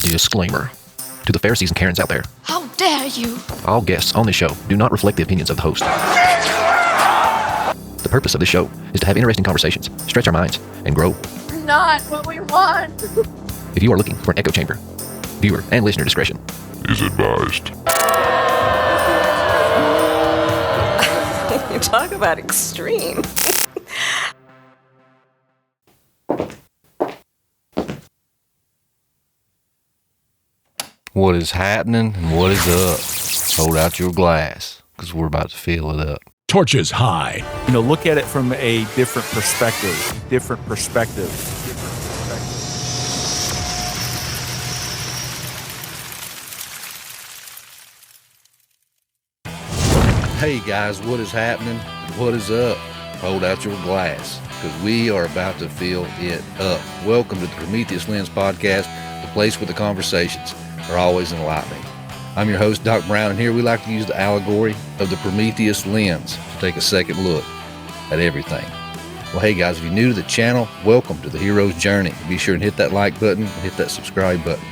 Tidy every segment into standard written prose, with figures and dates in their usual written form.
Disclaimer. To the Pharisees and Karens out there. How dare you! All guests on this show do not reflect the opinions of the host. The purpose of this show is to have interesting conversations, stretch our minds, and grow. Not what we want! If you are looking for an echo chamber, viewer and listener discretion is advised. You talk about extreme. What is happening and what is up? Hold out your glass, because we're about to fill it up. Torches high. Look at it from a different perspective. Hey guys, what is happening? What is up? Hold out your glass, because we are about to fill it up. Welcome to the Prometheus Lens Podcast, the place where the conversations are always enlightening. I'm your host, Doc Brown, and here we like to use the allegory of the Prometheus Lens to take a second look at everything. Well, hey guys, if you're new to the channel, welcome to the hero's journey. Be sure and hit that like button and hit that subscribe button.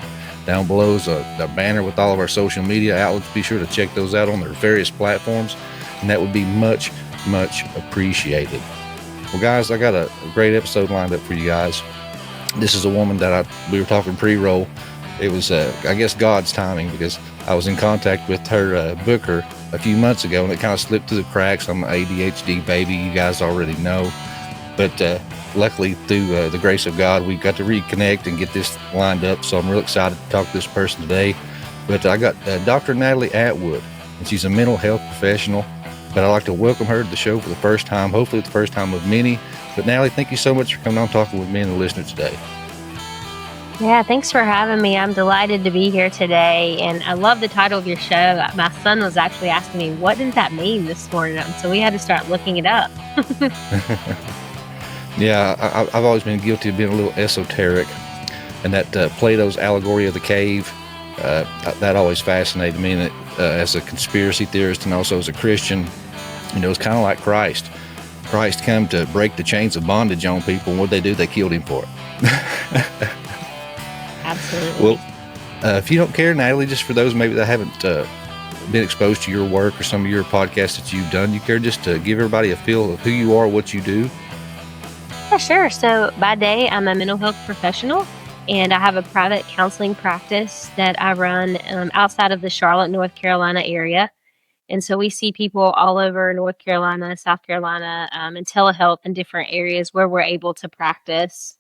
Down below is a banner with all of our social media outlets. Be sure to check those out on their various platforms, and that would be much, much appreciated. Well, guys, I got a great episode lined up for you guys. This is a woman that we were talking pre-roll. It was, I guess, God's timing, because I was in contact with her booker a few months ago, and it kind of slipped through the cracks. I'm an ADHD baby, you guys already know. But luckily, through the grace of God, we got to reconnect and get this lined up. So I'm real excited to talk to this person today. But I got Dr. Natalie Atwell, and she's a mental health professional. But I'd like to welcome her to the show for the first time, hopefully the first time of many. But Natalie, thank you so much for coming on talking with me and the listener today. Yeah, thanks for having me. I'm delighted to be here today, and I love the title of your show. My son was actually asking me, what does that mean this morning? So we had to start looking it up. Yeah, I've always been guilty of being a little esoteric, and that Plato's allegory of the cave, that always fascinated me. And as a conspiracy theorist and also as a Christian, it's kind of like Christ. Christ came to break the chains of bondage on people, and what they do? They killed him for it. Absolutely. Well, if you don't care, Natalie, just for those maybe that haven't been exposed to your work or some of your podcasts that you've done, you care just to give everybody a feel of who you are, what you do? Yeah, sure. So by day, I'm a mental health professional, and I have a private counseling practice that I run outside of the Charlotte, North Carolina area. And so we see people all over North Carolina, South Carolina, and telehealth in different areas where we're able to practice.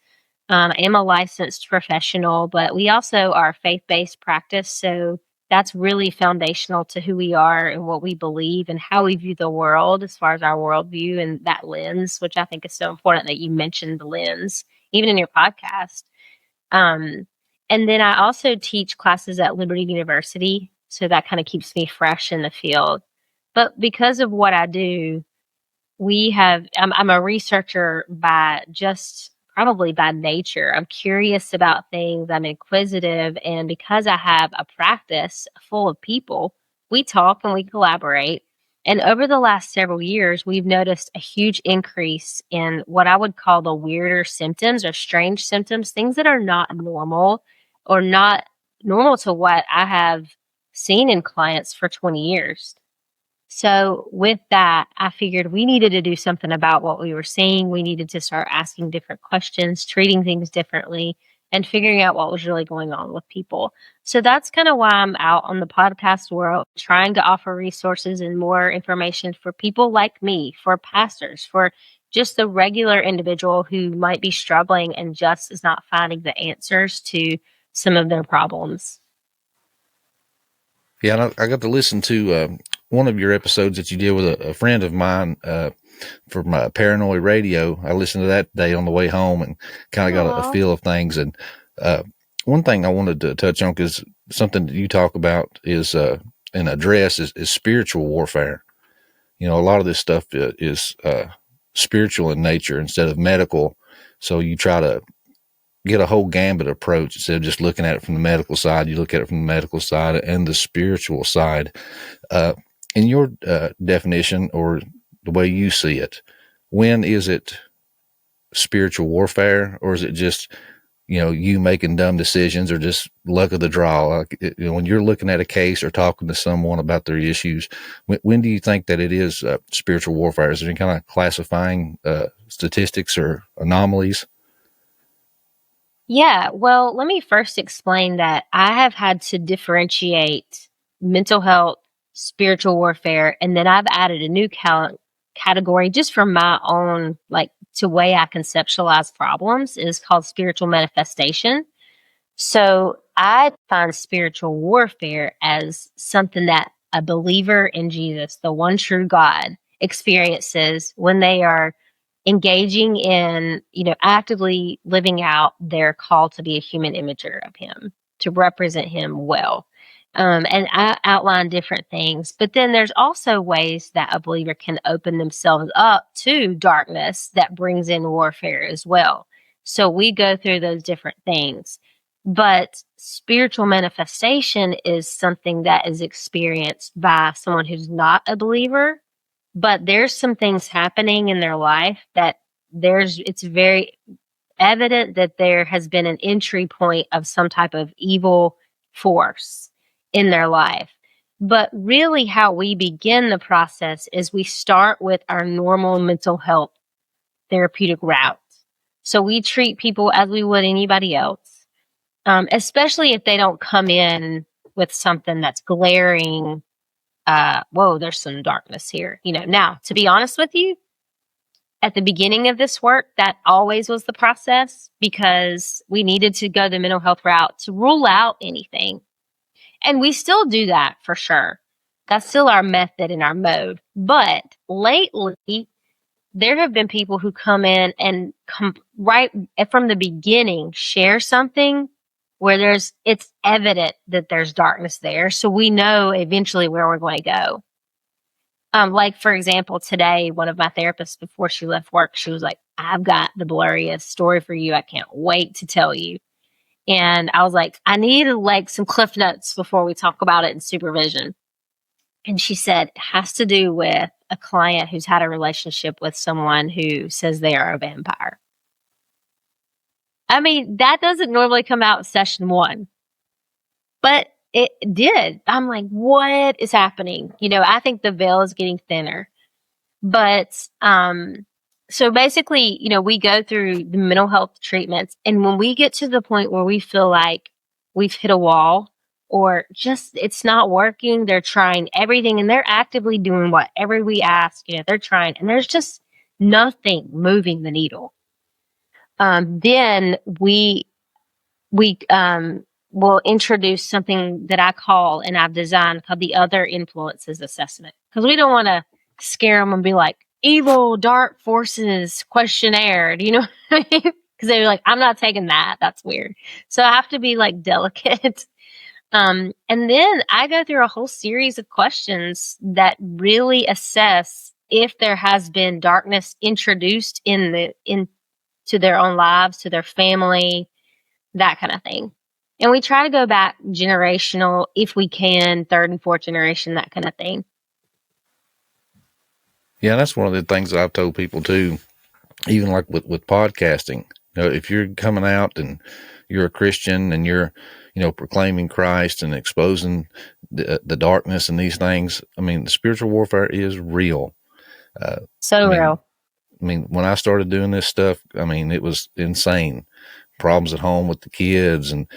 I am a licensed professional, but we also are a faith-based practice. So that's really foundational to who we are and what we believe and how we view the world as far as our worldview and that lens, which I think is so important that you mentioned the lens, even in your podcast. And then I also teach classes at Liberty University. So that kind of keeps me fresh in the field. But because of what I do, I'm a researcher probably by nature. I'm curious about things. I'm inquisitive. And because I have a practice full of people, we talk and we collaborate. And over the last several years, we've noticed a huge increase in what I would call the weirder symptoms or strange symptoms, things that are not normal or not normal to what I have seen in clients for 20 years. So with that, I figured we needed to do something about what we were seeing. We needed to start asking different questions, treating things differently, and figuring out what was really going on with people. So that's kind of why I'm out on the podcast world, trying to offer resources and more information for people like me, for pastors, for just the regular individual who might be struggling and just is not finding the answers to some of their problems. Yeah, and I got to listen to one of your episodes that you did with a friend of mine from Paranoid Radio. I listened to that today on the way home and kind of got a feel of things. And one thing I wanted to touch on, because something that you talk about is and address is spiritual warfare. A lot of this stuff is spiritual in nature instead of medical. So you try to get a whole gambit approach instead of just looking at it from the medical side. You look at it from the medical side and the spiritual side. In your definition or the way you see it, when is it spiritual warfare, or is it just you making dumb decisions or just luck of the draw. Like, when you're looking at a case or talking to someone about their issues, when do you think that it is spiritual warfare? Is there any kind of classifying statistics or anomalies? Yeah, well, let me first explain that I have had to differentiate mental health, spiritual warfare, and then I've added a new category just from my own, like, to way I conceptualize problems is called spiritual manifestation. So I find spiritual warfare as something that a believer in Jesus, the one true God, experiences when they are engaging in, actively living out their call to be a human imager of Him, to represent Him well. And I outline different things, but then there's also ways that a believer can open themselves up to darkness that brings in warfare as well. So we go through those different things. But spiritual manifestation is something that is experienced by someone who's not a believer, but there's some things happening in their life that it's very evident that there has been an entry point of some type of evil force in their life. But really, how we begin the process is we start with our normal mental health therapeutic route. So we treat people as we would anybody else, especially if they don't come in with something that's glaring. Whoa, there's some darkness here. Now, to be honest with you, at the beginning of this work, that always was the process because we needed to go the mental health route to rule out anything. And we still do that for sure. That's still our method and our mode. But lately, there have been people who come in and right from the beginning share something where it's evident that there's darkness there. So we know eventually where we're going to go. Like, for example, today, one of my therapists, before she left work, she was like, I've got the blurriest story for you. I can't wait to tell you. And I was like, I need like some cliff notes before we talk about it in supervision. And she said, it has to do with a client who's had a relationship with someone who says they are a vampire. I mean, that doesn't normally come out in session 1, but it did. I'm like, what is happening? I think the veil is getting thinner. But so basically, we go through the mental health treatments. And when we get to the point where we feel like we've hit a wall or just it's not working, they're trying everything and they're actively doing whatever we ask, they're trying and there's just nothing moving the needle. Then we will introduce something that I call and I've designed called the other influences assessment. Because we don't want to scare them and be like, evil, dark forces questionnaire. Do you know what I mean? Because they're like, I'm not taking that. That's weird. So I have to be like delicate. And then I go through a whole series of questions that really assess if there has been darkness introduced into their own lives, to their family, that kind of thing. And we try to go back generational if we can, 3rd and 4th generation, that kind of thing. Yeah, that's one of the things that I've told people too, even like with podcasting. If you're coming out and you're a Christian and you're, proclaiming Christ and exposing the darkness and these things, I mean, the spiritual warfare is real. Real. I mean, when I started doing this stuff, I mean, it was insane. Problems at home with the kids and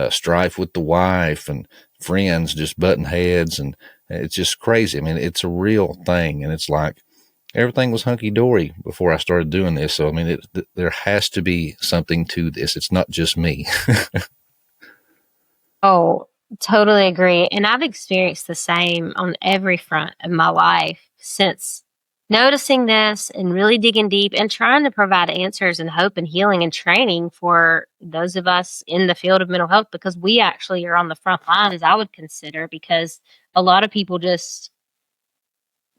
strife with the wife and friends just butting heads. And it's just crazy. I mean, it's a real thing. And it's like everything was hunky-dory before I started doing this. So, I mean, there has to be something to this. It's not just me. Oh, totally agree. And I've experienced the same on every front of my life since noticing this and really digging deep and trying to provide answers and hope and healing and training for those of us in the field of mental health, because we actually are on the front lines, I would consider, because a lot of people just,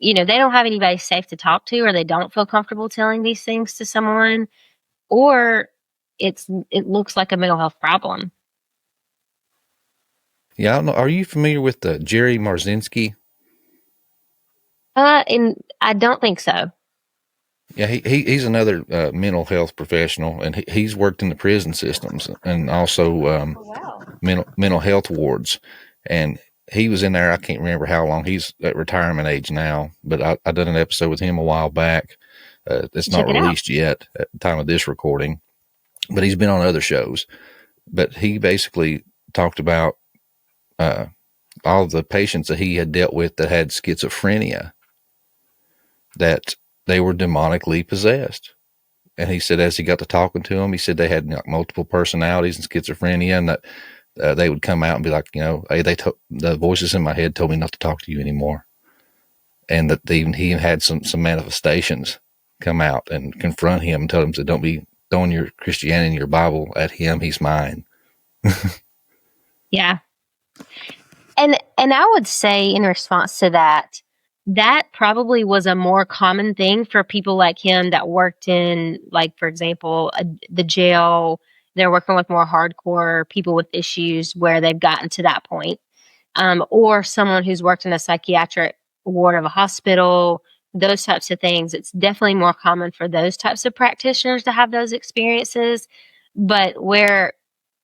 they don't have anybody safe to talk to, or they don't feel comfortable telling these things to someone, or it looks like a mental health problem. Yeah, I don't know. Are you familiar with Jerry Marzinski? And I don't think so. Yeah, he's another mental health professional, and he's worked in the prison systems and also mental health wards. And he was in there. I can't remember how long. He's at retirement age now, but I done an episode with him a while back. It's not released yet at the time of this recording, but he's been on other shows. But he basically talked about all the patients that he had dealt with that had schizophrenia, that they were demonically possessed. And he said, as he got to talking to them, he said they had multiple personalities and schizophrenia, and that they would come out and be like, hey, the voices in my head told me not to talk to you anymore. And that he had some manifestations come out and confront him and tell him to don't be throwing your Christianity and your Bible at him. He's mine. Yeah. And I would say in response to that, that probably was a more common thing for people like him that worked in, like, for example, the jail. They're working with more hardcore people with issues where they've gotten to that point. Or someone who's worked in a psychiatric ward of a hospital, those types of things. It's definitely more common for those types of practitioners to have those experiences. But where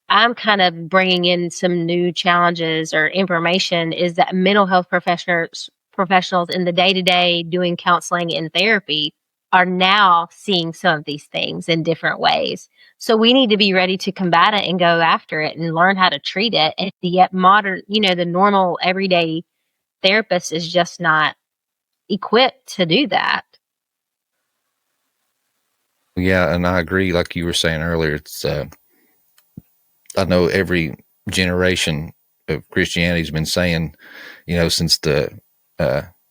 I'm kind of bringing in some new challenges or information is that mental health professionals in the day-to-day doing counseling and therapy are now seeing some of these things in different ways. So we need to be ready to combat it and go after it and learn how to treat it. And the modern, the normal everyday therapist is just not equipped to do that. Yeah, and I agree. Like you were saying earlier, it's I know every generation of Christianity has been saying, since the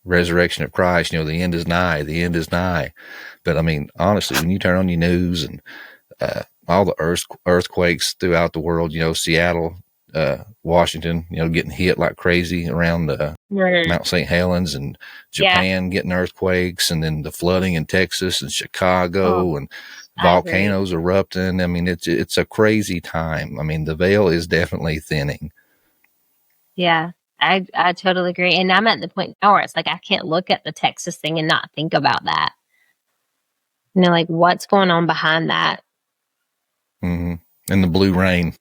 resurrection of Christ, the end is nigh, the end is nigh. But I mean, honestly, when you turn on your news and all the earthquakes throughout the world, Seattle, Washington, getting hit like crazy around Mount St. Helens, and Japan getting earthquakes, and then the flooding in Texas and Chicago, and volcanoes erupting. I mean, it's a crazy time. I mean, the veil is definitely thinning. Yeah, I totally agree. And I'm at the point now where it's like I can't look at the Texas thing and not think about that. Like what's going on behind that? Mm-hmm. And the blue rain.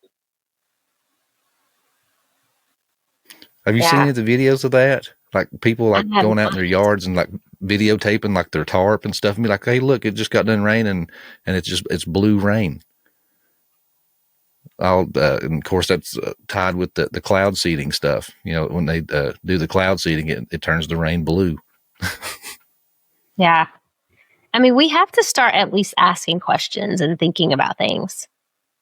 Have you seen any of the videos of that? Like people like going out in their yards and like videotaping like their tarp and stuff, and be like, "Hey, look, it just got done raining, and it's blue rain." And of course that's tied with the cloud seeding stuff. When they do the cloud seeding, it turns the rain blue. Yeah, I mean, we have to start at least asking questions and thinking about things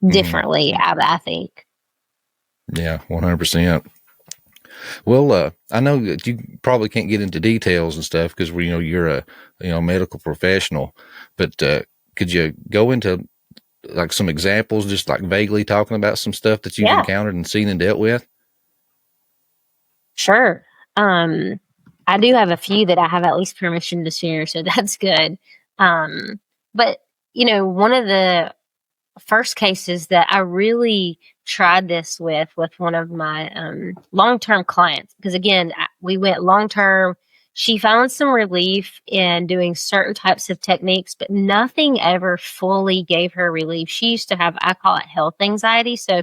differently. I think. Yeah, 100%. Well, I know that you probably can't get into details and stuff because you're a medical professional, but could you go into like some examples, just like vaguely talking about some stuff that you've encountered and seen and dealt with? Sure. I do have a few that I have at least permission to share, so that's good. But one of the first cases that I really tried this with one of my long-term clients, because again, we went long-term. She found some relief in doing certain types of techniques, but nothing ever fully gave her relief. She used to have, I call it health anxiety. So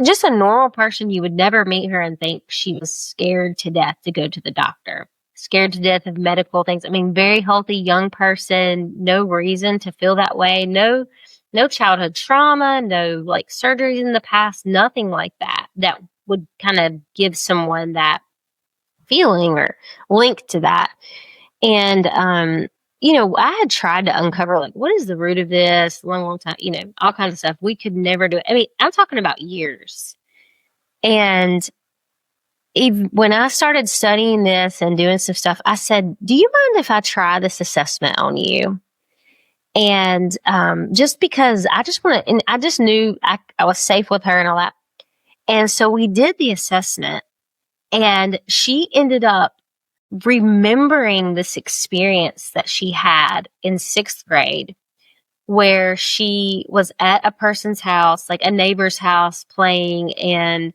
just a normal person, you would never meet her and think she was scared to death to go to the doctor, scared to death of medical things. I mean, very healthy young person, no reason to feel that way. No childhood trauma, no like surgeries in the past, nothing like that would kind of give someone that feeling or link to that. And, I had tried to uncover like, what is the root of this? Long time, all kinds of stuff. We could never do it. I mean, I'm talking about years. And when I started studying this and doing some stuff, I said, do you mind if I try this assessment on you? And just because I just want to, and I just knew I was safe with her and all that. And so we did the assessment, and she ended up remembering this experience that she had in 6th grade, where she was at a person's house, like a neighbor's house, playing, and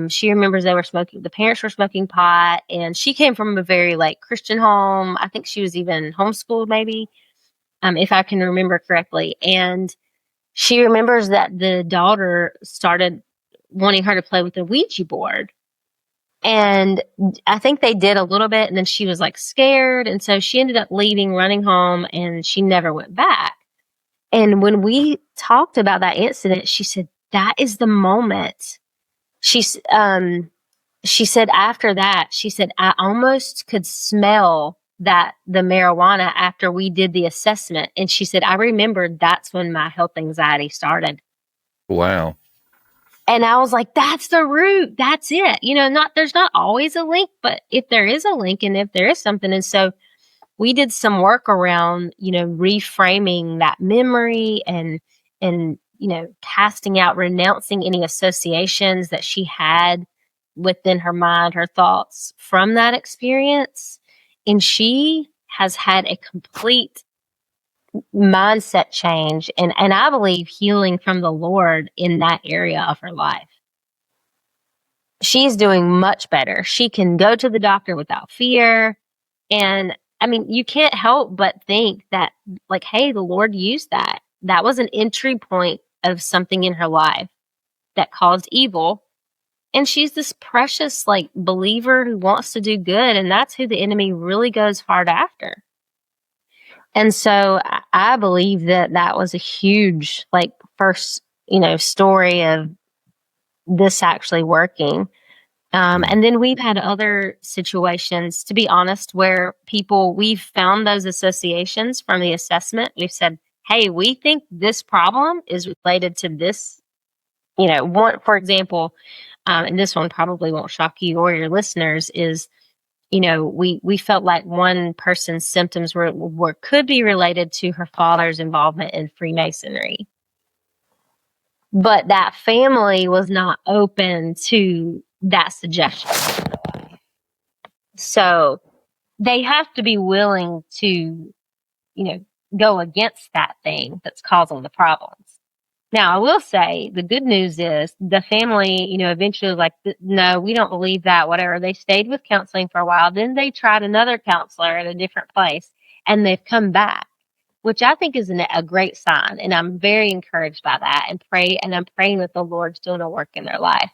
She remembers the parents were smoking pot, and she came from a very Christian home. I think she was even homeschooled, maybe, if I can remember correctly. And she remembers that the daughter started wanting her to play with the Ouija board. And I think they did a little bit, and then she was scared. And so she ended up leaving, running home, and she never went back. And when we talked about that incident, she said, that is the moment. She said after that, she said, I almost could smell the marijuana after we did the assessment. And she said, I remembered that's when my health anxiety started. Wow. And I was like, that's the root. That's it. There's not always a link, but if there is a link and if there is something. And so we did some work around, reframing that memory and casting out, renouncing any associations that she had within her mind, her thoughts from that experience. And she has had a complete mindset change and I believe healing from the Lord in that area of her life. She's doing much better. She can go to the doctor without fear. And I mean, you can't help but think that hey, the Lord used that. That was an entry point of something in her life that caused evil. And she's this precious believer who wants to do good. And that's who the enemy really goes hard after. And so I believe that was a huge, first, story of this actually working. And then we've had other situations, to be honest, where we've found those associations from the assessment. We've said, hey, we think this problem is related to this, one, for example, and this one probably won't shock you or your listeners is, we felt like one person's symptoms could be related to her father's involvement in Freemasonry. But that family was not open to that suggestion. So they have to be willing to, go against that thing that's causing the problems. Now, I will say the good news is the family, eventually no, we don't believe that, whatever. They stayed with counseling for a while. Then they tried another counselor at a different place and they've come back, which I think is a great sign. And I'm very encouraged by that and I'm praying that the Lord's doing a work in their life.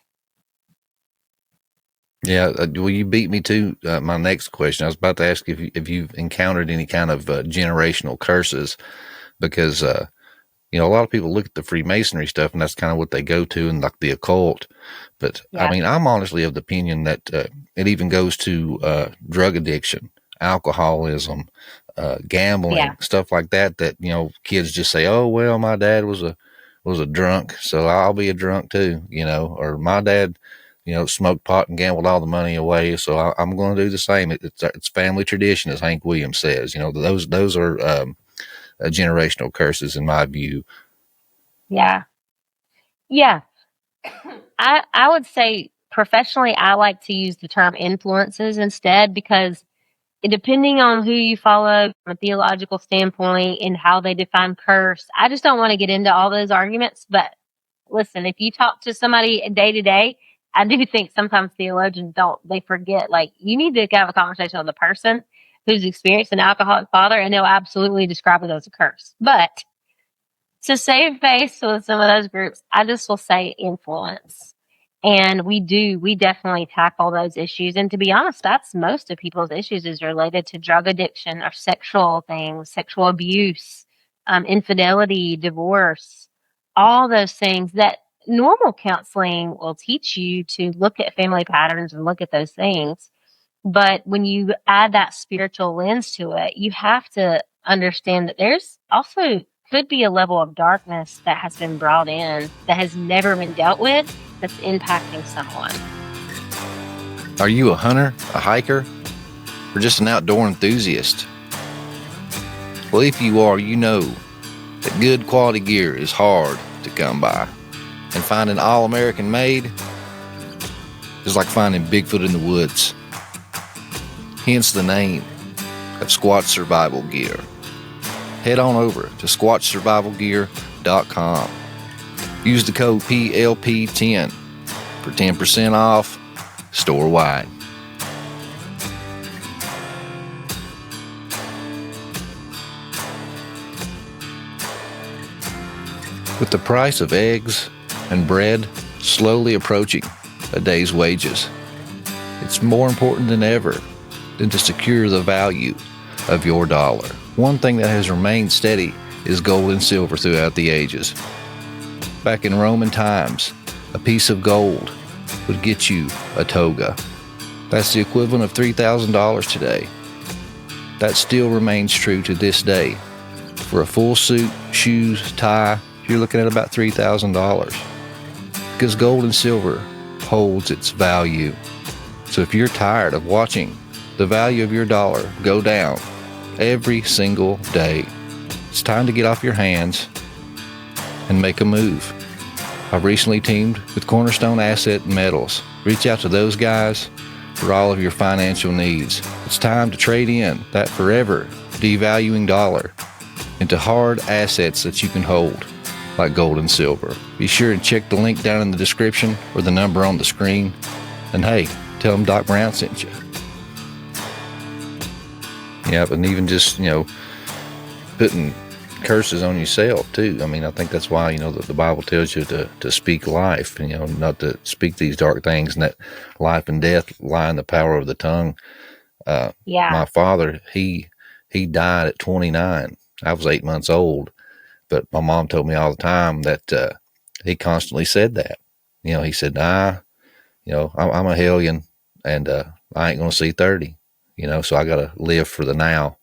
Yeah. Well, you beat me to my next question. I was about to ask if you've encountered any kind of generational curses because, a lot of people look at the Freemasonry stuff and that's kind of what they go to and the occult. But yeah. I mean, I'm honestly of the opinion that it even goes to drug addiction, alcoholism, gambling, stuff like that, kids just say, oh, well, my dad was a drunk, so I'll be a drunk too, or my dad, smoked pot and gambled all the money away, so I'm going to do the same. It's family tradition, as Hank Williams says. Those are generational curses in my view. Yeah. I would say professionally, I like to use the term influences instead because depending on who you follow from a theological standpoint and how they define curse, I just don't want to get into all those arguments. But listen, if you talk to somebody day to day, I do think sometimes theologians they forget, you need to have a conversation with the person who's experienced an alcoholic father, and they'll absolutely describe it as a curse. But to save face with some of those groups, I just will say influence. And we definitely tackle those issues. And to be honest, that's most of people's issues is related to drug addiction or sexual things, sexual abuse, infidelity, divorce, all those things that normal counseling will teach you to look at family patterns and look at those things. But when you add that spiritual lens to it, you have to understand that there's also could be a level of darkness that has been brought in that has never been dealt with that's impacting someone. Are you a hunter, a hiker, or just an outdoor enthusiast? Well, if you are, you know that good quality gear is hard to come by. And finding all-American made is like finding Bigfoot in the woods. Hence the name of Squatch Survival Gear. Head on over to squatchsurvivalgear.com. Use the code PLP10 for 10% off store-wide. With the price of eggs and bread slowly approaching a day's wages, it's more important than ever than to secure the value of your dollar. One thing that has remained steady is gold and silver throughout the ages. Back in Roman times, a piece of gold would get you a toga. That's the equivalent of $3,000 today. That still remains true to this day. For a full suit, shoes, tie, you're looking at about $3,000. Because gold and silver holds its value. So if you're tired of watching the value of your dollar go down every single day, it's time to get off your hands and make a move. I've recently teamed with Cornerstone Asset Metals. Reach out to those guys for all of your financial needs. It's time to trade in that forever devaluing dollar into hard assets that you can hold, like gold and silver. Be sure and check the link down in the description or the number on the screen. And hey, tell them Doc Brown sent you. Yep, and even just, putting curses on yourself too. I mean, I think that's why, the Bible tells you to speak life, not to speak these dark things, and that life and death lie in the power of the tongue. My father, he died at 29. I was 8 months old, but my mom told me all the time that he constantly said that. He said, I'm a hellion, and I ain't going to see 30, so I got to live for the now.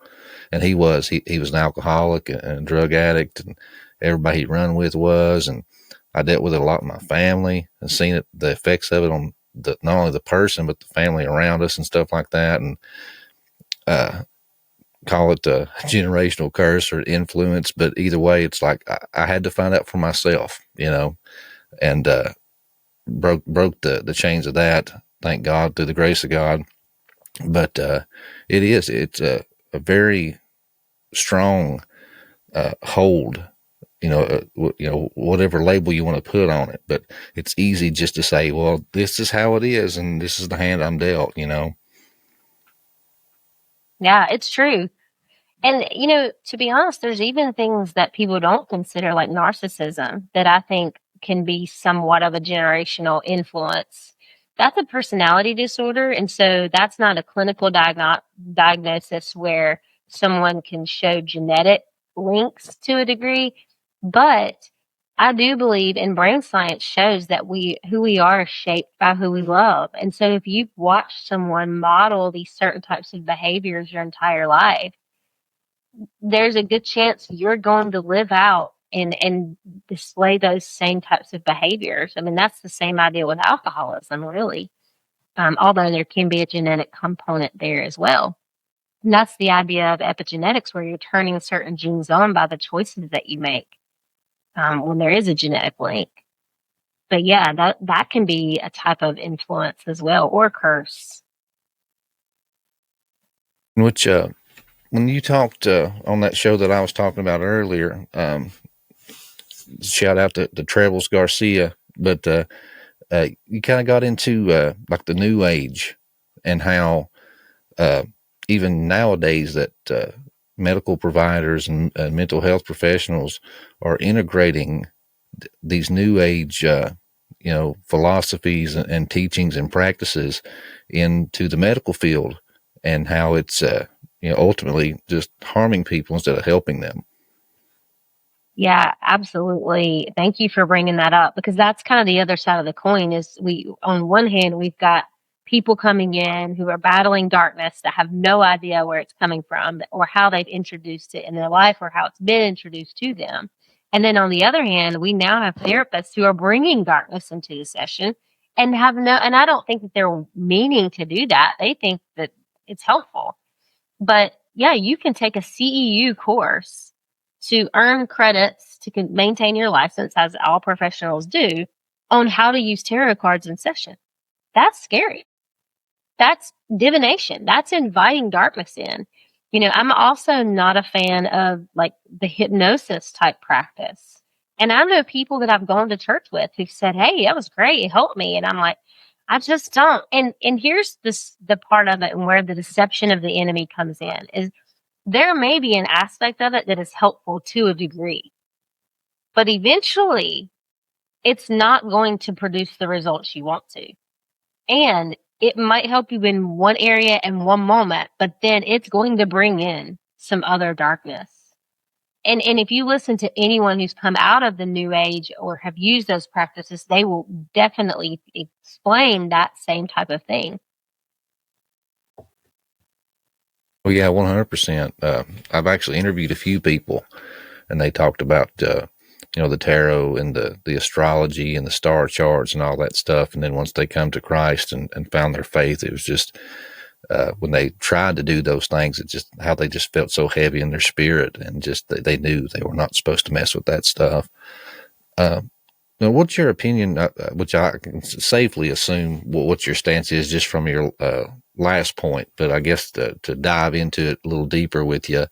And he was an alcoholic and a drug addict, and everybody he'd run with was, and I dealt with it a lot in my family and seen the effects of it on not only the person, but the family around us and stuff like that. And, call it a generational curse or influence, but either way, it's like I had to find out for myself, and broke the chains of that. Thank God, through the grace of God. But it's a very strong hold, whatever label you want to put on it. But it's easy just to say, well, this is how it is, and this is the hand I'm dealt. Yeah, it's true. And, to be honest, there's even things that people don't consider, like narcissism, that I think can be somewhat of a generational influence. That's a personality disorder. And so that's not a clinical diagnosis where someone can show genetic links to a degree. But I do believe, and brain science shows that who we are is shaped by who we love. And so if you've watched someone model these certain types of behaviors your entire life, there's a good chance you're going to live out and display those same types of behaviors. I mean, that's the same idea with alcoholism, really. Although there can be a genetic component there as well. And that's the idea of epigenetics, where you're turning certain genes on by the choices that you make when there is a genetic link. But yeah, that can be a type of influence as well, or curse. Which, when you talked on that show that I was talking about earlier, shout out to Trebles Garcia, but you kind of got into like the new age and how even nowadays that medical providers and mental health professionals are integrating these new age philosophies and teachings and practices into the medical field, and how it's ultimately just harming people instead of helping them. Yeah, absolutely. Thank you for bringing that up, because that's kind of the other side of the coin. Is on one hand, we've got people coming in who are battling darkness that have no idea where it's coming from or how they've introduced it in their life or how it's been introduced to them. And then on the other hand, we now have therapists who are bringing darkness into the session and and I don't think that they're meaning to do that. They think that it's helpful. But yeah, you can take a CEU course to earn credits to maintain your license, as all professionals do, on how to use tarot cards in session. That's scary. That's divination. That's inviting darkness in. I'm also not a fan of like the hypnosis type practice, And I know people that I've gone to church with who said, "Hey, that was great. It helped me." And I'm like, I just don't. And here's the part of it and where the deception of the enemy comes in is there may be an aspect of it that is helpful to a degree, but eventually it's not going to produce the results you want to. And it might help you in one area in one moment, but then it's going to bring in some other darkness. And if you listen to anyone who's come out of the New Age or have used those practices, they will definitely explain that same type of thing. Well, yeah, 100%. I've actually interviewed a few people, and they talked about, the tarot and the astrology and the star charts and all that stuff. And then once they come to Christ and found their faith, it was just, when they tried to do those things, it's just how they just felt so heavy in their spirit, and just they knew they were not supposed to mess with that stuff. Now, what's your opinion, which I can safely assume what your stance is just from your last point, but I guess to dive into it a little deeper with you,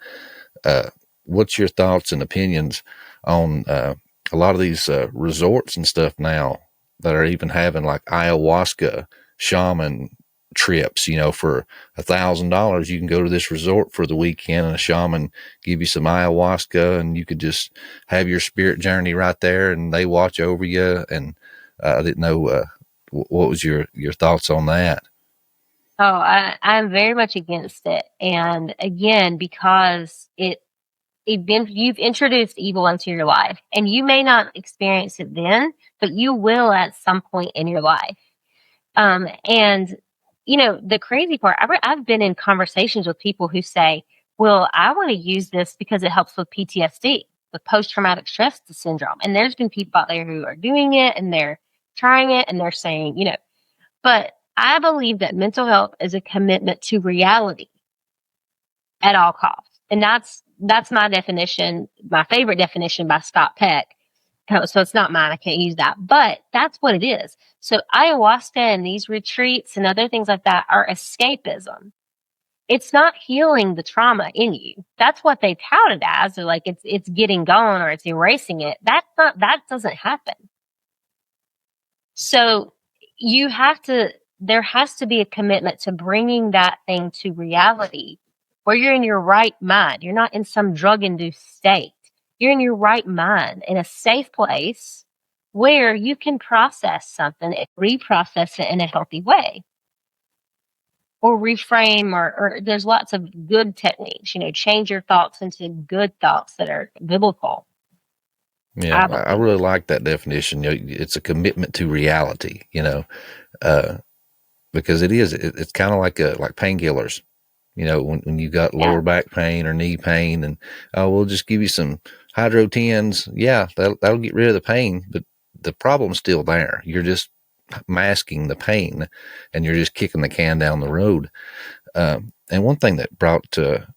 what's your thoughts and opinions on a lot of these resorts and stuff now that are even having like ayahuasca shaman trips, for $1,000, you can go to this resort for the weekend and a shaman give you some ayahuasca and you could just have your spirit journey right there and they watch over you. And I didn't know, what was your thoughts on that? Oh, I'm very much against it. And again, because you've introduced evil into your life, and you may not experience it then, but you will at some point in your life. And the crazy part, I've been in conversations with people who say, well, I want to use this because it helps with PTSD, with post-traumatic stress syndrome. And there's been people out there who are doing it and they're trying it and they're saying, but I believe that mental health is a commitment to reality at all costs. And that's my definition, my favorite definition by Scott Peck. So it's not mine. I can't use that, but that's what it is. So ayahuasca and these retreats and other things like that are escapism. It's not healing the trauma in you. That's what they tout it as. They're like, it's getting gone or it's erasing it. That doesn't happen. So there has to be a commitment to bringing that thing to reality where you're in your right mind. You're not in some drug-induced state. You're in your right mind in a safe place where you can process something and reprocess it in a healthy way. Or reframe, or there's lots of good techniques, change your thoughts into good thoughts that are biblical. Yeah, I really like that definition. It's a commitment to reality, because it's kind of like painkillers. When you got lower back pain or knee pain, and we'll just give you some Hydro 10s. Yeah, that'll get rid of the pain, but the problem's still there. You're just masking the pain, and you're just kicking the can down the road. And one thing that brought to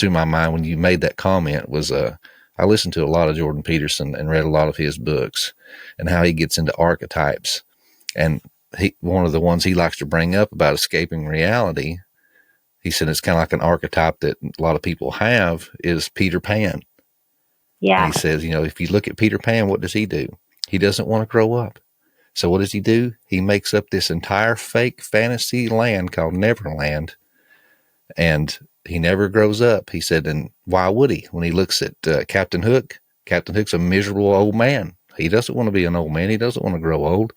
my mind when you made that comment was, I listened to a lot of Jordan Peterson and read a lot of his books, and how he gets into archetypes. And one of the ones he likes to bring up about escaping reality, he said it's kind of like an archetype that a lot of people have is Peter Pan. Yeah. And he says, if you look at Peter Pan, what does he do? He doesn't want to grow up. So what does he do? He makes up this entire fake fantasy land called Neverland, and he never grows up. He said, and why would he? When he looks at Captain Hook's a miserable old man. He doesn't want to be an old man. He doesn't want to grow old.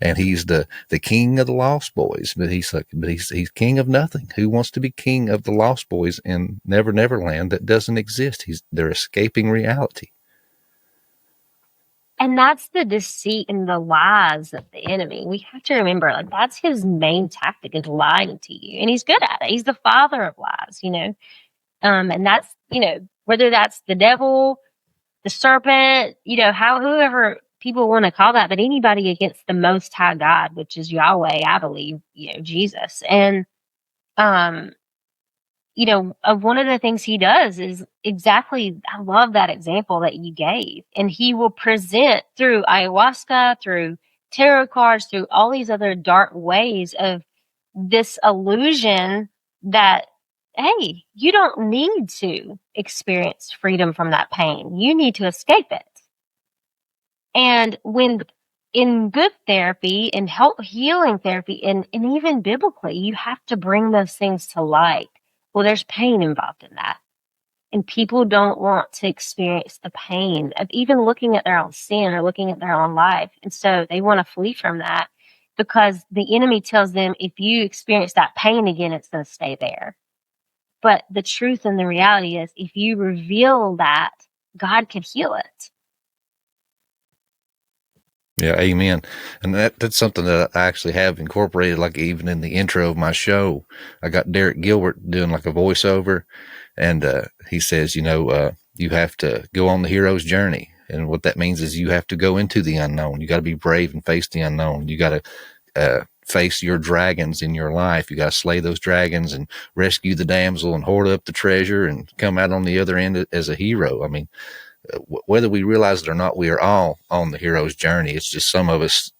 And he's the king of the Lost Boys, but he's king of nothing. Who wants to be king of the Lost Boys in Neverland that doesn't exist? They're escaping reality. And that's the deceit and the lies of the enemy. We have to remember, that's his main tactic, is lying to you. And he's good at it. He's the father of lies, and that's, whether that's the devil, the serpent, whoever people want to call that, but anybody against the Most High God, which is Yahweh, I believe, Jesus. And, one of the things he does is exactly, I love that example that you gave. And he will present through ayahuasca, through tarot cards, through all these other dark ways of this illusion that, hey, you don't need to experience freedom from that pain. You need to escape it. And when in good therapy and help healing therapy and even biblically, you have to bring those things to light. Well, there's pain involved in that. And people don't want to experience the pain of even looking at their own sin or looking at their own life. And so they want to flee from that because the enemy tells them if you experience that pain again, it's going to stay there. But the truth and the reality is if you reveal that, God can heal it. Yeah, amen. And that's something that I actually have incorporated, like even in the intro of my show. I got Derek Gilbert doing like a voiceover, and he says, you have to go on the hero's journey. And what that means is you have to go into the unknown. You got to be brave and face the unknown. You got to face your dragons in your life. You got to slay those dragons and rescue the damsel and hoard up the treasure and come out on the other end as a hero. I mean, whether we realize it or not, we are all on the hero's journey. It's just some of us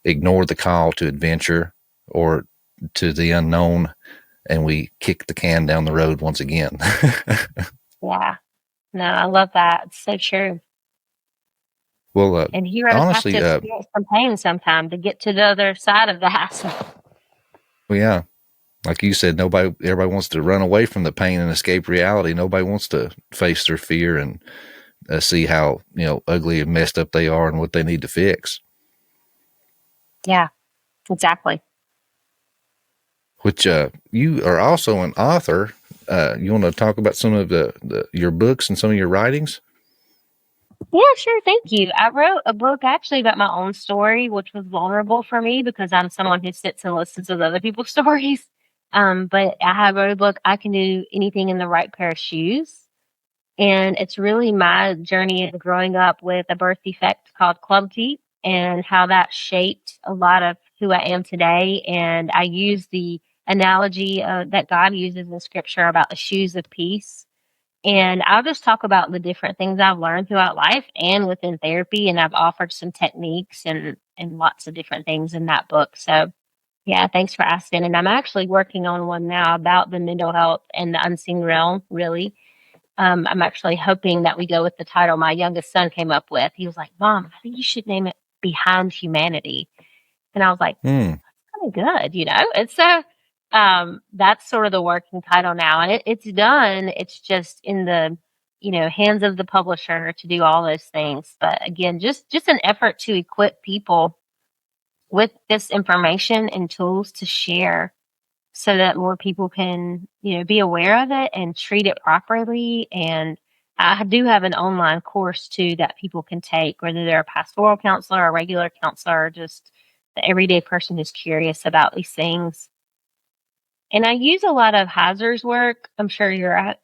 ignore the call to adventure or to the unknown, and we kick the can down the road once again. Yeah. No, I love that. It's so true. Well, and heroes honestly, have to experience some pain sometime to get to the other side of the hassle. Well, yeah. Like you said, everybody wants to run away from the pain and escape reality. Nobody wants to face their fear and see how, ugly and messed up they are and what they need to fix. Yeah, exactly. Which you are also an author. You want to talk about some of your books and some of your writings? Yeah, sure. Thank you. I wrote a book actually about my own story, which was vulnerable for me because I'm someone who sits and listens to other people's stories. But I wrote a book, I Can Do Anything in the Right Pair of Shoes. And it's really my journey of growing up with a birth defect called club feet and how that shaped a lot of who I am today. And I use the analogy that God uses in scripture about the shoes of peace. And I'll just talk about the different things I've learned throughout life and within therapy. And I've offered some techniques and lots of different things in that book. So yeah, thanks for asking. And I'm actually working on one now about the mental health and the unseen realm, really. I'm actually hoping that we go with the title my youngest son came up with. He was like, Mom, I think you should name it Behind Humanity. And I was like, that's kind of good, And so that's sort of the working title now. And it's done. It's just in the, hands of the publisher to do all those things. But again, just an effort to equip people with this information and tools to share so that more people can, be aware of it and treat it properly. And I do have an online course too that people can take, whether they're a pastoral counselor, a regular counselor, or just the everyday person who's curious about these things. And I use a lot of Heiser's work. I'm sure you're at,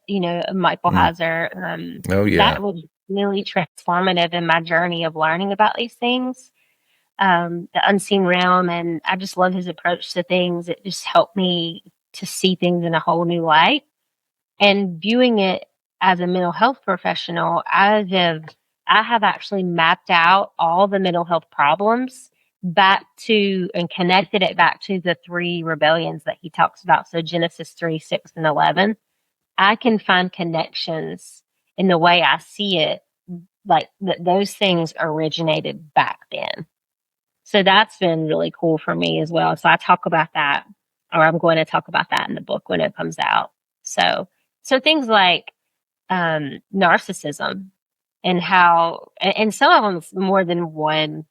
Michael Heiser. Oh, yeah. That was really transformative in my journey of learning about these things. The unseen realm, and I just love his approach to things. It just helped me to see things in a whole new light. And viewing it as a mental health professional, I have actually mapped out all the mental health problems back to and connected it back to the 3 rebellions that he talks about. So Genesis 3, 6, and 11. I can find connections in the way I see it, like those things originated back then. So that's been really cool for me as well. So I talk about that, or I'm going to talk about that in the book when it comes out. So things like narcissism and how, and some of them more than one,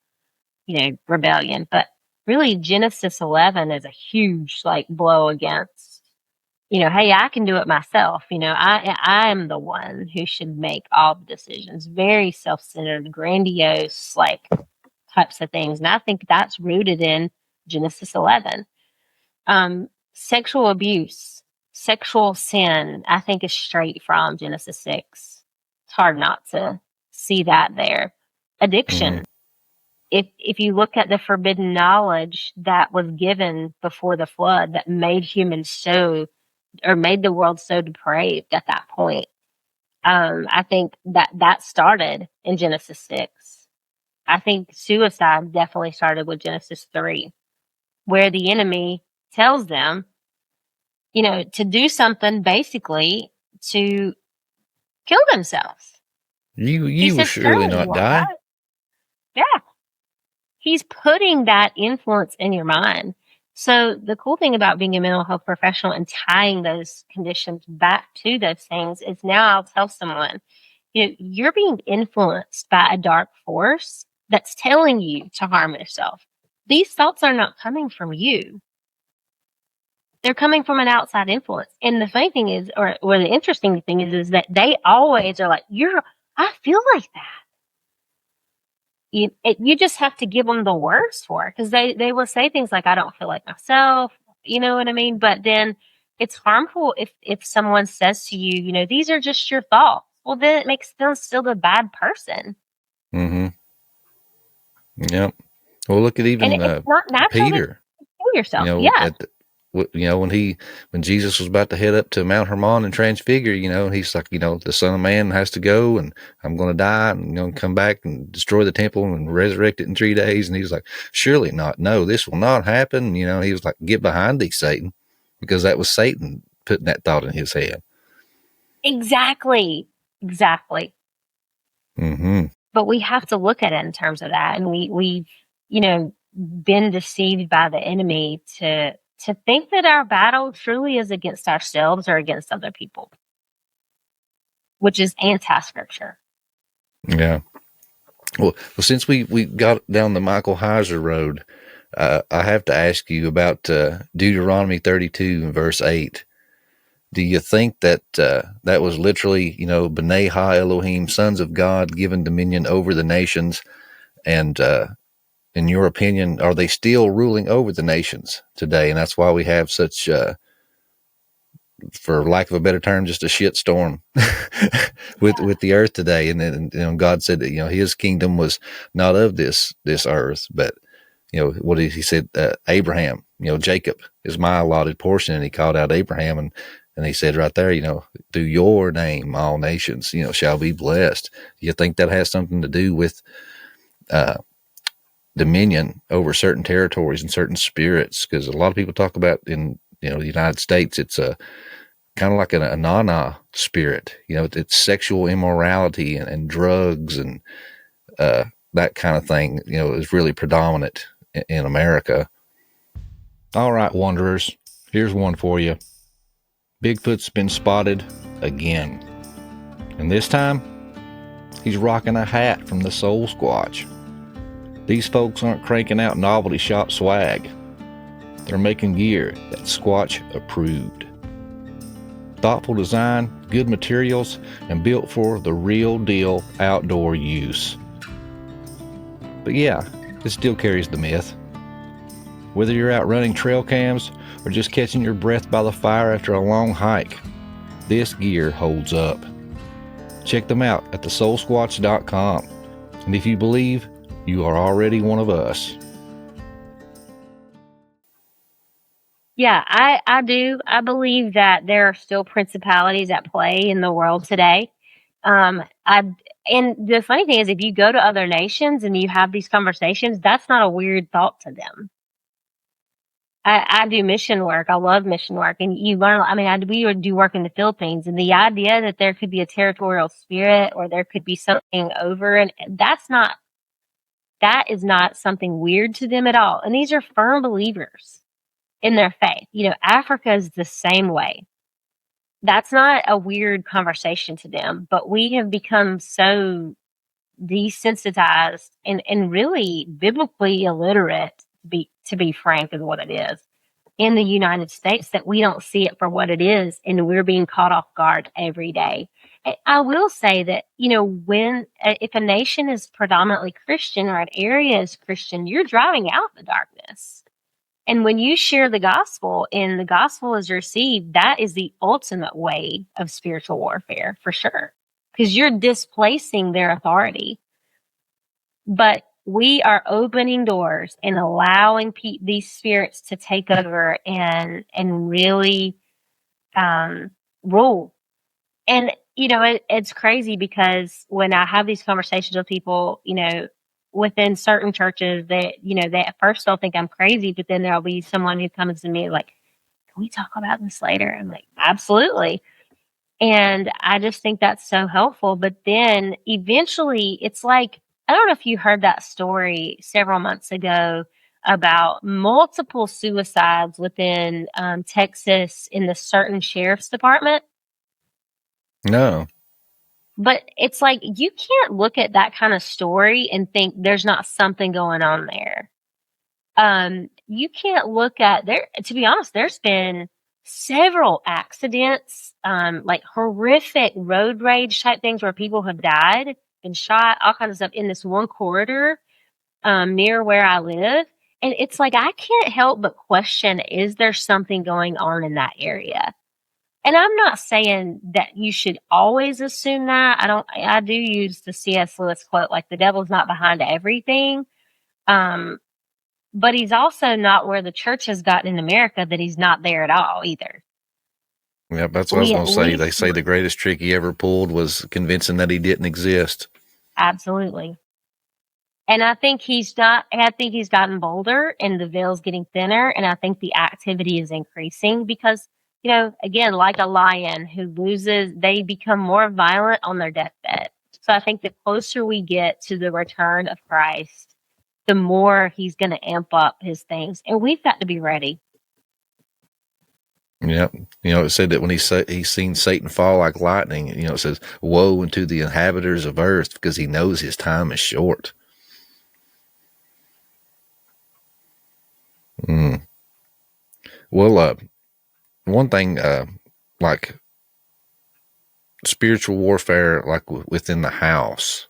rebellion, but really Genesis 11 is a huge blow against, hey, I can do it myself. I am the one who should make all the decisions. Very self-centered, grandiose, types of things. And I think that's rooted in Genesis 11. Sexual abuse, sexual sin, I think is straight from Genesis 6. It's hard not to see that there. Addiction. If you look at the forbidden knowledge that was given before the flood that made humans made the world so depraved at that point, I think that started in Genesis 6. I think suicide definitely started with Genesis 3, where the enemy tells them, to do something basically to kill themselves. You He will said, surely surely you not won't die. die. Yeah. He's putting that influence in your mind. So the cool thing about being a mental health professional and tying those conditions back to those things is now I'll tell someone, you're being influenced by a dark force that's telling you to harm yourself. These thoughts are not coming from you. They're coming from an outside influence. And the funny thing is, or the interesting thing is that they always are like, I feel like that. You just have to give them the words for it, because they will say things like, I don't feel like myself. You know what I mean? But then it's harmful if someone says to you, these are just your thoughts. Well, then it makes them still the bad person. Mm-hmm. Yep. Well, look at And even it's not natural to Peter. kill yourself. Yeah. When Jesus was about to head up to Mount Hermon and transfigure, he's like, the Son of Man has to go, and I'm going to die, and come back and destroy the temple and resurrect it in 3 days. And he's like, surely not. No, this will not happen. He was like, get behind thee, Satan, because that was Satan putting that thought in his head. Exactly. Mm-hmm. But we have to look at it in terms of that, and we've been deceived by the enemy to think that our battle truly is against ourselves or against other people, which is anti-scripture. Yeah. Well, since we got down the Michael Heiser road, I have to ask you about Deuteronomy 32 and verse 8. Do you think that that was literally, B'nai Ha Elohim, sons of God, given dominion over the nations? And in your opinion, are they still ruling over the nations today? And that's why we have such, for lack of a better term, just a shit storm with the earth today. And then God said that His kingdom was not of this earth, but what did He said? Abraham, Jacob is my allotted portion, and He called out Abraham, and He said right there, through your name, all nations, shall be blessed. Do you think that has something to do with dominion over certain territories and certain spirits? Because a lot of people talk about in the United States, it's a kind of like a nana spirit. It's sexual immorality and drugs and that kind of thing. Is really predominant in America. All right, wanderers, here's one for you. Bigfoot's been spotted again, and this time he's rocking a hat from the Soul Squatch. These folks aren't cranking out novelty shop swag. They're making gear that's Squatch approved. Thoughtful design, good materials, and built for the real deal outdoor use. But yeah, it still carries the myth. Whether you're out running trail cams or just catching your breath by the fire after a long hike, this gear holds up. Check them out at thesoulsquatch.com. And if you believe, you are already one of us. Yeah, I do. I believe that there are still principalities at play in the world today. And the funny thing is, if you go to other nations and you have these conversations, that's not a weird thought to them. I do mission work. I love mission work. And you learn, we would do work in the Philippines, and the idea that there could be a territorial spirit or there could be something over, and that is not something weird to them at all. And these are firm believers in their faith. Africa is the same way. That's not a weird conversation to them, but we have become so desensitized and really biblically illiterate, to be frank, is what it is, in the United States, that we don't see it for what it is, and we're being caught off guard every day. I will say that, if a nation is predominantly Christian or an area is Christian, you're driving out the darkness. And when you share the gospel and the gospel is received, that is the ultimate way of spiritual warfare, for sure, because you're displacing their authority. But we are opening doors and allowing these spirits to take over and really rule. And, it's crazy, because when I have these conversations with people, within certain churches, that, they at first they'll think I'm crazy, but then there'll be someone who comes to me like, can we talk about this later? I'm like, absolutely. And I just think that's so helpful. But then eventually it's like, I don't know if you heard that story several months ago about multiple suicides within Texas in the certain sheriff's department. No. But it's like, you can't look at that kind of story and think there's not something going on there. You can't look at there, to be honest, there's been several accidents, like horrific road rage type things where people have died, been shot, all kinds of stuff in this one corridor, near where I live. And it's like, I can't help but question, is there something going on in that area? And I'm not saying that you should always assume that. I do use the C.S. Lewis quote, like, the devil's not behind everything. But he's also not where the church has gotten in America, that he's not there at all either. Yeah, that's what I was going to say. They say the greatest trick he ever pulled was convincing that he didn't exist. Absolutely. And I think he's gotten bolder, and the veil's getting thinner, and I think the activity is increasing because, again, like a lion who loses, they become more violent on their deathbed. So I think the closer we get to the return of Christ, the more he's going to amp up his things. And we've got to be ready. Yep. It said that when he's seen Satan fall like lightning, it says, woe unto the inhabitants of earth, because he knows his time is short. Well, one thing, like spiritual warfare, like within the house,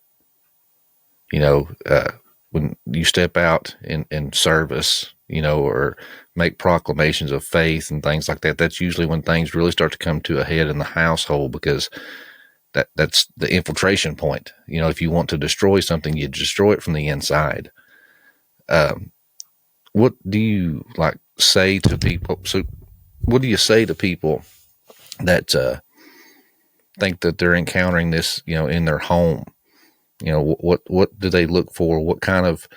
when you step out in service, or make proclamations of faith and things like that, that's usually when things really start to come to a head in the household, because that's the infiltration point. If you want to destroy something, you destroy it from the inside. What do you say to people? So what do you say to people that think that they're encountering this, in their home? What do they look for? What kind of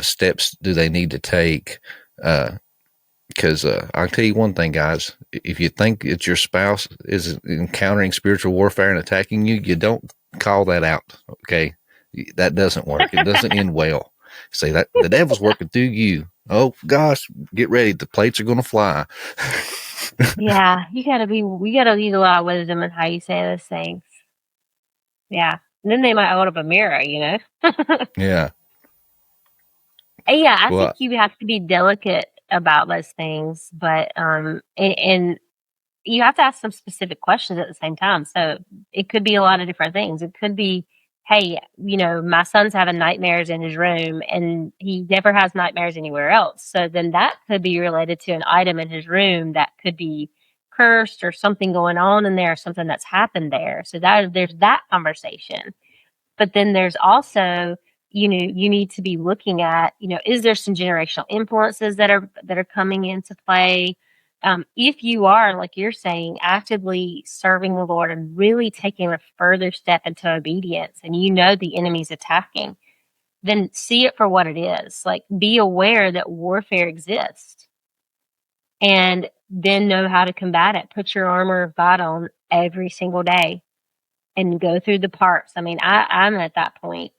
steps do they need to take? Because I'll tell you one thing, guys. If you think that your spouse is encountering spiritual warfare and attacking you, you don't call that out, okay? That doesn't work. It doesn't end well. Say that the devil's working through you. Oh, gosh, get ready. The plates are going to fly. Yeah, we got to use a lot of wisdom in how you say those things. Yeah. And then they might hold up a mirror, Yeah. Yeah, I think you have to be delicate about those things, but and you have to ask some specific questions at the same time. So it could be a lot of different things. It could be, hey, my son's having nightmares in his room and he never has nightmares anywhere else. So then that could be related to an item in his room that could be cursed or something going on in there, something that's happened there. So there's that conversation. But then there's also, you need to be looking at, is there some generational influences that are coming into play? If you are, like you're saying, actively serving the Lord and really taking a further step into obedience, and the enemy's attacking, then see it for what it is. Like, be aware that warfare exists, and then know how to combat it. Put your armor of God on every single day and go through the parts. I mean, I'm at that point,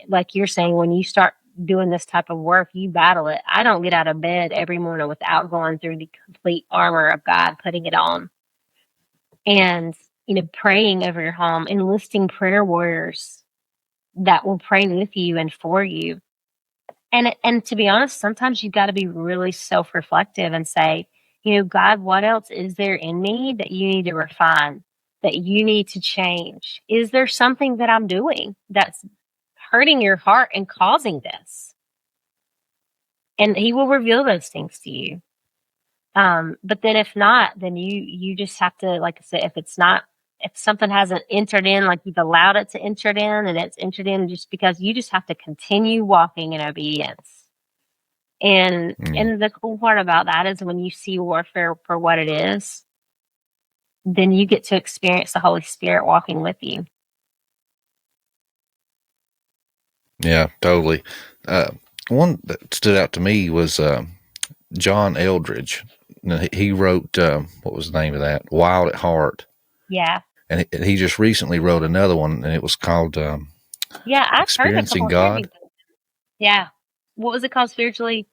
like you're saying, when you start doing this type of work, you battle it. I don't get out of bed every morning without going through the complete armor of God, putting it on, and praying over your home, enlisting prayer warriors that will pray with you and for you. And to be honest, sometimes you've got to be really self-reflective and say, God, what else is there in me that you need to refine, that you need to change? Is there something that I'm doing that's hurting your heart and causing this? And he will reveal those things to you. But then if not, then you just have to, like I said, if something hasn't entered in, like you've allowed it to enter in, and it's entered in, just because you just have to continue walking in obedience. And the cool part about that is when you see warfare for what it is, then you get to experience the Holy Spirit walking with you. Yeah, totally. One that stood out to me was John Eldridge. He wrote, what was the name of that? Wild at Heart. Yeah. And he just recently wrote another one, and it was called Yeah, I've heard a Experiencing couple of God. interviews. Yeah. What was it called? Spiritually?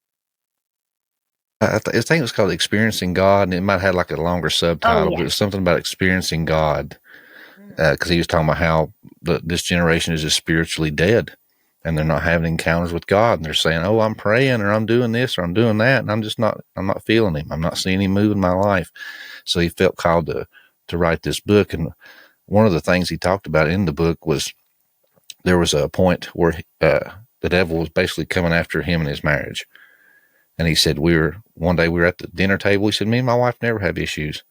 I think it was called Experiencing God, and it might have had like a longer Oh, subtitle, but yeah. it was something about experiencing God, because he was talking about how this generation is just spiritually dead, and they're not having encounters with God, and they're saying, "Oh, I'm praying, or I'm doing this, or I'm doing that," and I'm not feeling Him. I'm not seeing Him move in my life. So he felt called to write this book, and one of the things he talked about in the book was there was a point where the devil was basically coming after him and his marriage. And he said, one day we were at the dinner table. He said, me and my wife never have issues.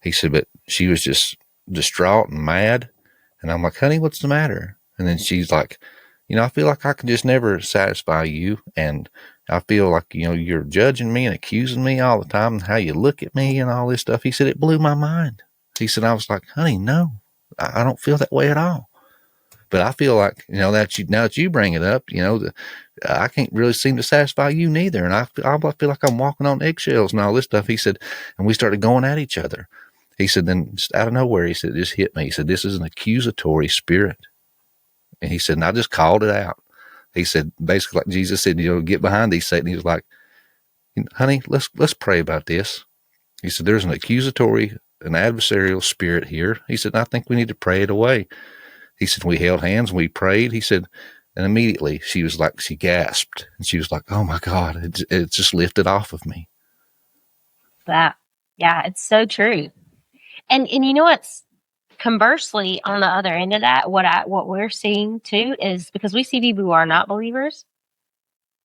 He said, but she was just distraught and mad. And I'm like, honey, what's the matter? And then she's like, I feel like I can just never satisfy you. And I feel like, you're judging me and accusing me all the time and how you look at me and all this stuff. He said, it blew my mind. He said, I was like, honey, no, I don't feel that way at all. But I feel like, now that you bring it up, I can't really seem to satisfy you neither. And I feel like I'm walking on eggshells and all this stuff. He said, and we started going at each other. He said, then just out of nowhere, he said, it just hit me. He said, this is an accusatory spirit. And he said, and I just called it out. He said, basically like Jesus said, get behind these Satan. He was like, honey, let's pray about this. He said, there's an accusatory, an adversarial spirit here. He said, I think we need to pray it away. He said, we held hands and we prayed. He said, and immediately she was like, she gasped and she was like, oh my God, it just lifted off of me. Yeah, it's so true. And you know what's conversely on the other end of that, what we're seeing too is because we see people who are not believers.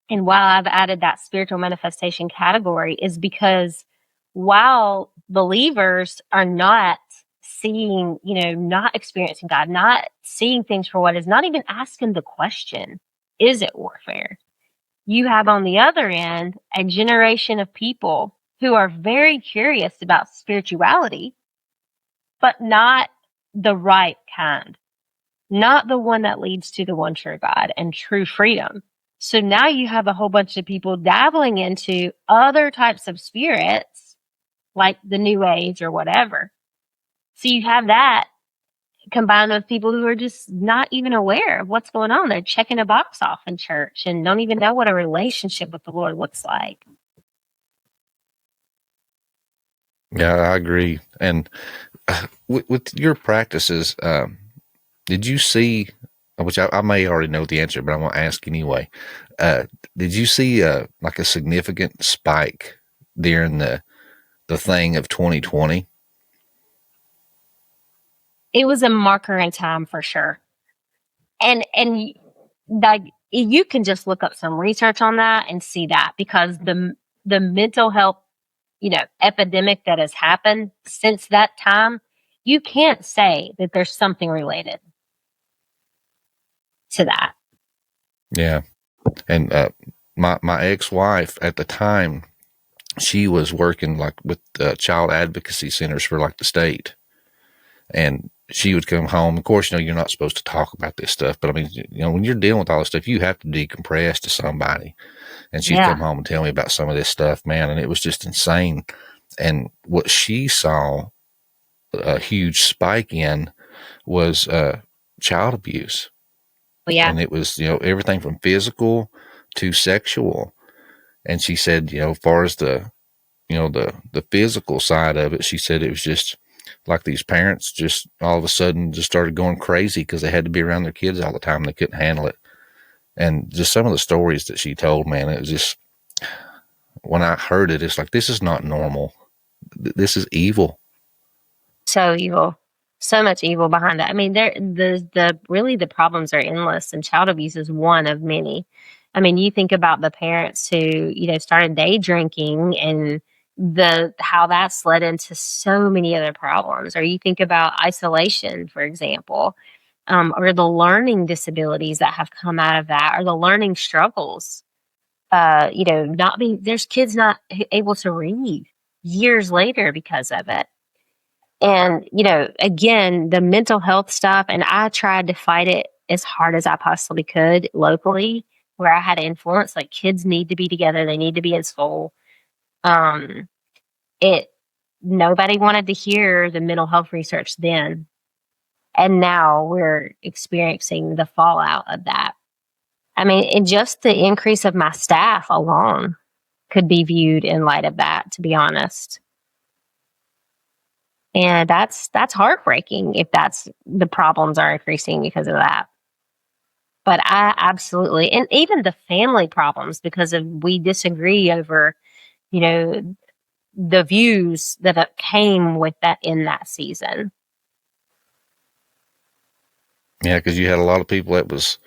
And while I've added that spiritual manifestation category is because while believers are not seeing, not experiencing God, not seeing things for what is, not even asking the question, is it warfare? You have on the other end a generation of people who are very curious about spirituality, but not the right kind, not the one that leads to the one true God and true freedom. So now you have a whole bunch of people dabbling into other types of spirits, like the New Age or whatever. So you have that combined with people who are just not even aware of what's going on. They're checking a box off in church and don't even know what a relationship with the Lord looks like. Yeah, I agree. And with your practices, did you see, which I may already know the answer, but I want to ask anyway, did you see like a significant spike during the thing of 2020? It was a marker in time for sure. And like you can just look up some research on that and see that because the mental health, epidemic that has happened since that time, you can't say that there's something related to that. Yeah. And my ex-wife at the time, she was working like with child advocacy centers for like the state. And she would come home. Of course, you're not supposed to talk about this stuff, but I mean, when you're dealing with all this stuff, you have to decompress to somebody. And she'd come home and tell me about some of this stuff, man, and it was just insane. And what she saw a huge spike in was child abuse. Yeah. And it was, everything from physical to sexual. And she said, as far as the physical side of it, she said it was just like these parents just all of a sudden just started going crazy because they had to be around their kids all the time. They couldn't handle it. And just some of the stories that she told, man, it was just, when I heard it, it's like, this is not normal. This is evil. So evil. So much evil behind that. I mean, really the problems are endless, and child abuse is one of many. I mean, you think about the parents who, started day drinking and how that's led into so many other problems. Or you think about isolation, for example, or the learning disabilities that have come out of that, or the learning struggles. There's kids not able to read years later because of it. And, again, the mental health stuff, and I tried to fight it as hard as I possibly could locally, where I had influence, like kids need to be together. They need to be in school. It nobody wanted to hear the mental health research then. And now we're experiencing the fallout of that. I mean, and just the increase of my staff alone could be viewed in light of that, to be honest. And that's heartbreaking if that's the problems are increasing because of that. But I absolutely, and even the family problems because of we disagree over, the views that came with that in that season. Yeah, because you had a lot of people that was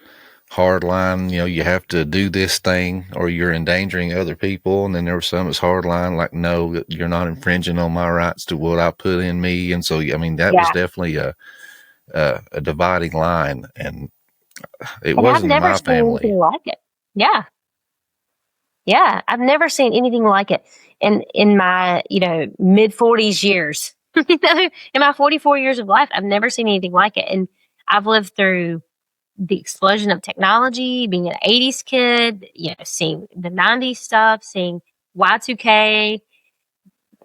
hard line, you have to do this thing or you're endangering other people. And then there was some that's hard line, like, no, you're not infringing on my rights to what I put in me. And so, I mean, that was definitely a dividing line. And it wasn't in my family. Anything like it. Yeah. Yeah. I've never seen anything like it in my, mid 40s years, in my 44 years of life, I've never seen anything like it. And I've lived through the explosion of technology, being an 80s kid, seeing the 90s stuff, seeing Y2K,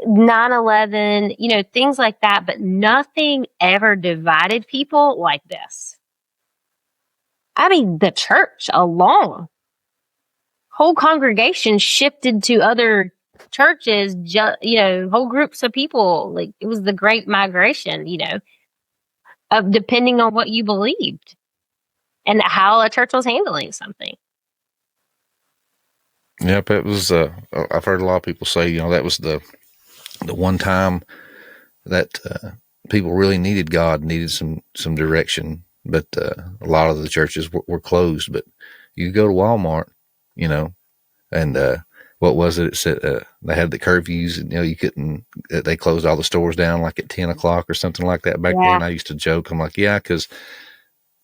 9/11, things like that, but nothing ever divided people like this. I mean, the church alone, whole congregations shifted to other churches, whole groups of people. Like, it was the Great Migration, of depending on what you believed and how a church was handling something. Yep, it was. I've heard a lot of people say, that was the one time that people really needed God, needed some direction. But a lot of the churches were closed. But you go to Walmart, and what was it? It said they had the curfews, and you couldn't. They closed all the stores down like at 10 o'clock or something like that back then. I used to joke, I'm like, yeah, because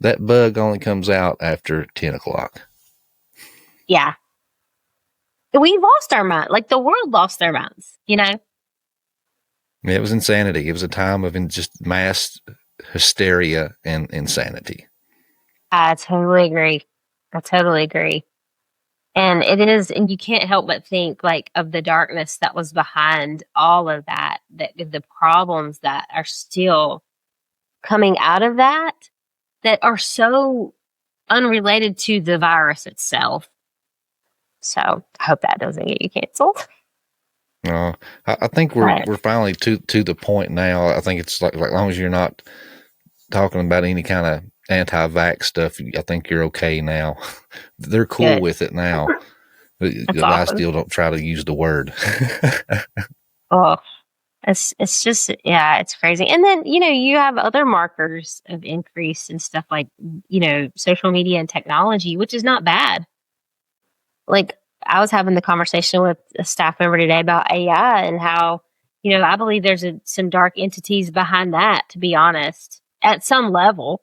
that bug only comes out after 10 o'clock. Yeah. We lost our mind. Like, the world lost their minds, It was insanity. It was a time of just mass hysteria and insanity. I totally agree. And it is, and you can't help but think like of the darkness that was behind all of that, the problems that are still coming out of that are so unrelated to the virus itself. So I hope that doesn't get you canceled. No, I think we're finally to the point now. I think it's like as long as you're not talking about any kind of anti-vax stuff, I think you're okay now. They're cool with it now. Awesome. I still don't try to use the word. Oh, it's just, it's crazy. And then, you have other markers of increase and stuff like, social media and technology, which is not bad. Like, I was having the conversation with a staff member today about AI and how, I believe there's some dark entities behind that, to be honest, at some level.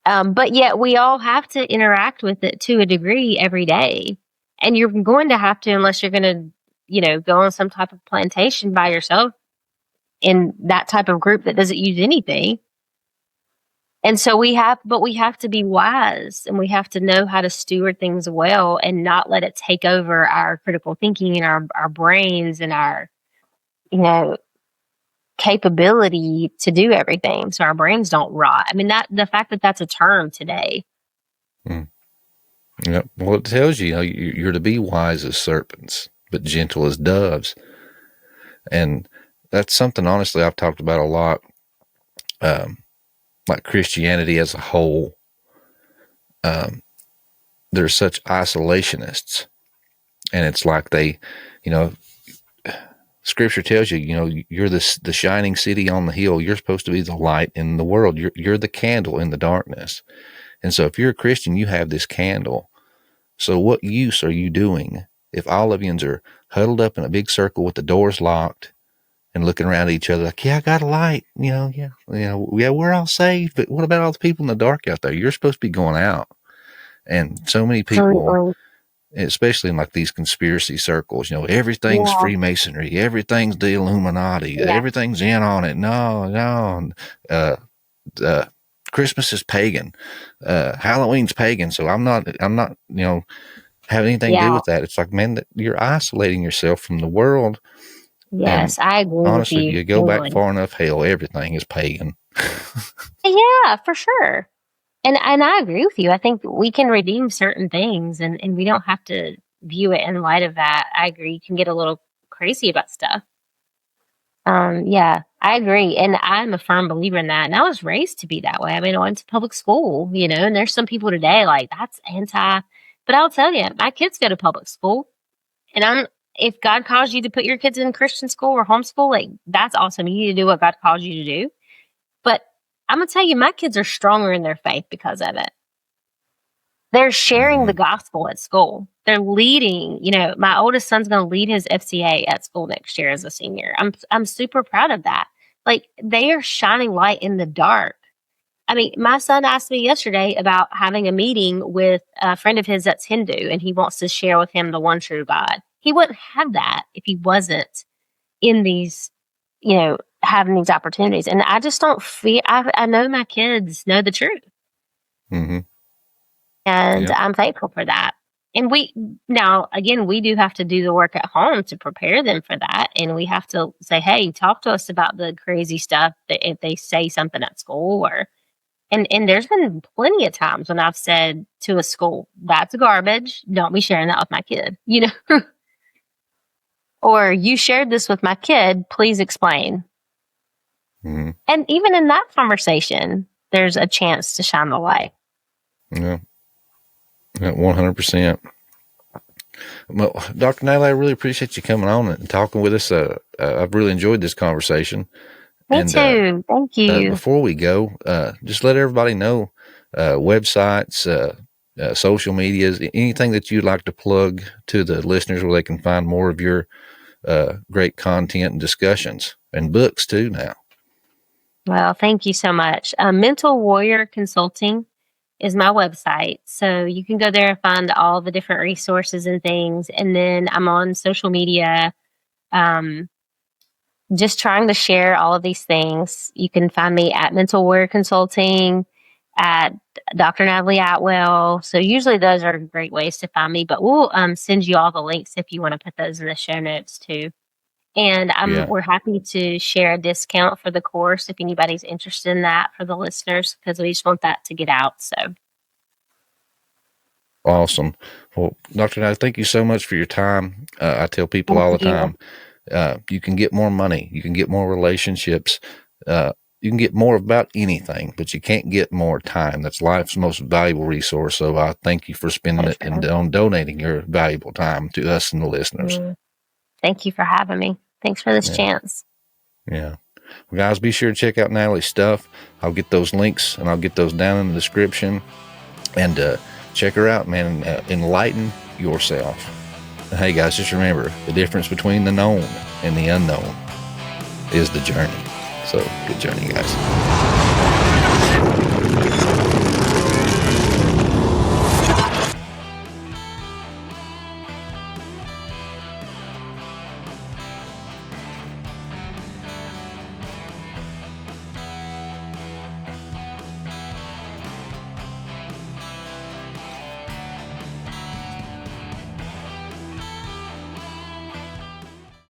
But yet we all have to interact with it to a degree every day. And you're going to have to, unless you're going to, go on some type of plantation by yourself in that type of group that doesn't use anything. And so we have to be wise, and we have to know how to steward things well and not let it take over our critical thinking and our brains and our, capability to do everything, so our brains don't rot. I mean, the fact that that's a term today. Yeah, well, it tells you, you're to be wise as serpents, but gentle as doves. And that's something, honestly, I've talked about a lot. Like Christianity as a whole, there's such isolationists, and it's like they, Scripture tells you, you're the shining city on the hill. You're supposed to be the light in the world. You're the candle in the darkness. And so if you're a Christian, you have this candle. So what use are you doing if all of yous are huddled up in a big circle with the doors locked and looking around at each other like, yeah, I got a light, we're all saved, but what about all the people in the dark out there? You're supposed to be going out. And so many people, especially in like these conspiracy circles, everything's Freemasonry, everything's the Illuminati, everything's in on it. No. Christmas is pagan. Halloween's pagan. So I'm not, having anything to do with that. It's like, man, that you're isolating yourself from the world. Yes, I agree with Honestly, you. you go back Totally. far enough, hell, everything is pagan. Yeah, for sure. And I agree with you. I think we can redeem certain things, and we don't have to view it in light of that. I agree. You can get a little crazy about stuff. Yeah, I agree. And I'm a firm believer in that. And I was raised to be that way. I mean, I went to public school, and there's some people today like that's anti, but I'll tell you, my kids go to public school. And if God calls you to put your kids in Christian school or homeschool, like that's awesome. You need to do what God calls you to do. But I'm gonna tell you, my kids are stronger in their faith because of it. They're sharing the gospel at school. They're leading. My oldest son's going to lead his FCA at school next year as a senior. I'm super proud of that. Like they are shining light in the dark. I mean, my son asked me yesterday about having a meeting with a friend of his that's Hindu, and he wants to share with him the one true God. He wouldn't have that if he wasn't in these, having these opportunities. And I just don't feel. I know my kids know the truth. Mm-hmm. And Yeah. I'm thankful for that. And we do have to do the work at home to prepare them for that. And we have to say, hey, talk to us about the crazy stuff that if they say something at school and there's been plenty of times when I've said to a school, that's garbage. Don't be sharing that with my kid, or you shared this with my kid, please explain. Mm-hmm. And even in that conversation, there's a chance to shine the light. Yeah. 100%. Well, Dr. Natalie, I really appreciate you coming on and talking with us. I've really enjoyed this conversation. Me too. Thank you. Before we go, just let everybody know websites, social medias, anything that you'd like to plug to the listeners where they can find more of your great content and discussions and books too now. Well, thank you so much. Mental Warrior Consulting is my website. So you can go there and find all the different resources and things. And then I'm on social media, just trying to share all of these things. You can find me at Mental Warrior Consulting, at Dr. Natalie Atwell. So usually those are great ways to find me, but we'll send you all the links if you want to put those in the show notes too. And we're happy to share a discount for the course if anybody's interested in that for the listeners, because we just want that to get out. So awesome. Well, Dr. Natalie, thank you so much for your time. I tell people all the time, you can get more money, you can get more relationships, you can get more about anything, but you can't get more time. That's life's most valuable resource. So I thank you for spending it and donating your valuable time to us and the listeners. Thank you for having me. Thanks for this chance. Yeah. Well, guys, be sure to check out Natalie's stuff. I'll get those links and I'll get those down in the description. And check her out, man. Enlighten yourself. And hey, guys, just remember the difference between the known and the unknown is the journey. So good journey, guys.